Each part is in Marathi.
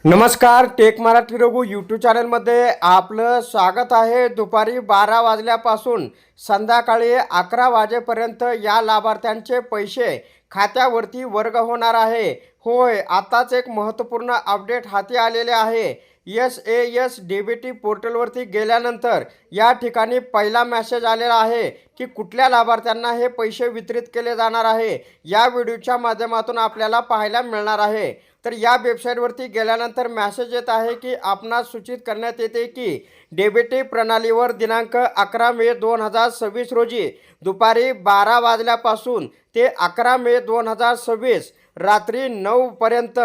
नमस्कार, टेक मराठी रघु यूट्यूब चॅनलमध्ये आपलं स्वागत आहे। दुपारी 12 वाजल्यापासून संध्याकाळी 11 वाजेपर्यंत या लाभार्थ्यांचे पैसे खात्यावरती वर्ग होणार आहे। होय, आताच एक महत्त्वपूर्ण अपडेट हाती आलेले आहे। एस डीबीटी पोर्टलवरती गेल्यानंतर या ठिकाणी पहिला मेसेज आलेला आहे की कुठल्या लाभार्थ्यांना हे पैसे वितरित केले जाणार आहे। या व्हिडिओच्या माध्यमातून आपल्याला पाहायला मिळणार आहे। तर या वेबसाईटवरती गेल्यानंतर मेसेज येत आहे की आपणास सूचित करण्यात येते की डीबीटी प्रणालीवर दिनांक 11 मे 2026 रोजी दुपारी 12 वाजल्यापासून ते 11 मे 2026 रात्री 9 पर्यंत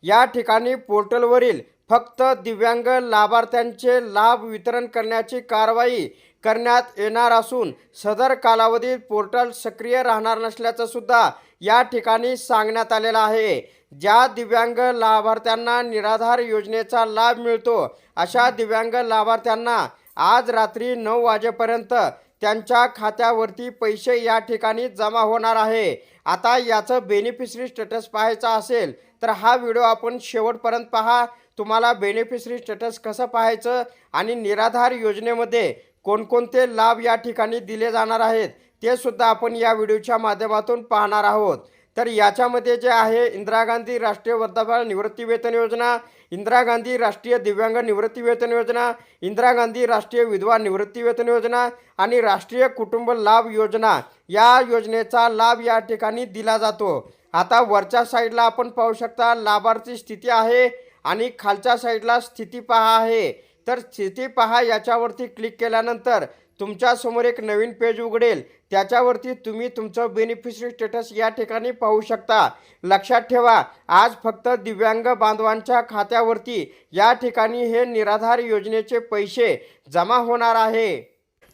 या ठिकाणी पोर्टलवरील फक्त दिव्यांग लाभार्थ्यांचे लाभ वितरण करण्याची कारवाई करण्यात येणार असून सदर कालावधीत पोर्टल सक्रिय राहणार नसल्याचं सुद्धा या ठिकाणी सांगण्यात आलेलं आहे। ज्या दिव्यांग लाभार्थ्यांना निराधार योजनेचा लाभ मिळतो अशा दिव्यांग लाभार्थ्यांना आज रात्री 9 वाजेपर्यंत त्यांच्या खात्यावरती पैसे या ठिकाणी जमा होणार आहे। आता याचं बेनिफिशरी स्टेटस पाहायचं असेल तर हा व्हिडिओ आपण शेवटपर्यंत पहा। तुम्हाला बेनिफिशरी स्टेटस कसं पाहायचं आणि निराधार योजनेमध्ये कोणकोणते लाभ या ठिकाणी दिले जाणार आहेत ते सुद्धा आपण या व्हिडिओच्या माध्यमातून पाहणार आहोत। तर याच्यामध्ये जे आहे इंदिरा गांधी राष्ट्रीय वृद्धापकाळ निवृत्ती वेतन योजना, इंदिरा गांधी राष्ट्रीय दिव्यांग निवृत्ती वेतन योजना, इंदिरा गांधी राष्ट्रीय विधवा निवृत्ती वेतन योजना आणि राष्ट्रीय कुटुंब लाभ योजना या योजनेचा लाभ या ठिकाणी दिला जातो। आता वरच्या साईडला आपण पाहू शकता लाभार्थी स्थिती आहे आणि खालच्या साईडला स्थिती पहा आहे। तर स्थिती पहा याच्यावरती क्लिक केल्यानंतर तुमच्या समोर एक नवीन पेज उघडेल, त्याच्यावरती तुम्ही तुमचं बेनिफिशरी स्टेटस या ठिकाणी पाहू शकता। लक्षात ठेवा, आज फक्त दिव्यांग बांधवांच्या खात्यावरती या ठिकाणी हे निराधार योजनेचे पैसे जमा होणार आहे।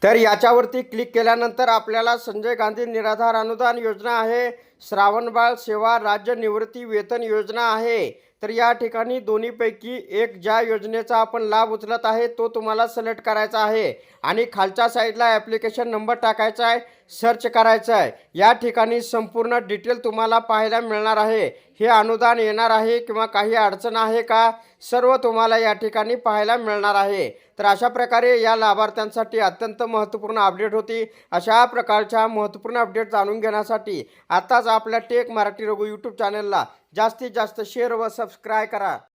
तर याच्यावरती क्लिक केल्यानंतर आपल्याला संजय गांधी निराधार अनुदान योजना आहे, श्रावणबाळ सेवा राज्य निवृत्ती वेतन योजना आहे। तर या ठिकाणी दोन्हीपैकी एक ज्या योजनेचा आपण लाभ उचलत आहे तो तुम्हाला सिलेक्ट करायचा आहे आणि खालच्या साईडला ॲप्लिकेशन नंबर टाकायचा आहे, सर्च करायचा आहे। या ठिकाणी संपूर्ण डिटेल तुम्हाला पाहायला मिळणार आहे। हे अनुदान येणार आहे किंवा काही अडचण आहे का, सर्व तुम्हाला या ठिकाणी पाहायला मिळणार आहे। तर अशा प्रकारे या लाभार्थ्यांसाठी अत्यंत महत्त्वपूर्ण अपडेट होती। अशा प्रकारच्या महत्त्वपूर्ण अपडेट जाणून घेण्यासाठी आताच आपल्या टेक मराठी रघु यूट्यूब चॅनलला जास्तीत जास्त शेअर व सबस्क्राईब करा।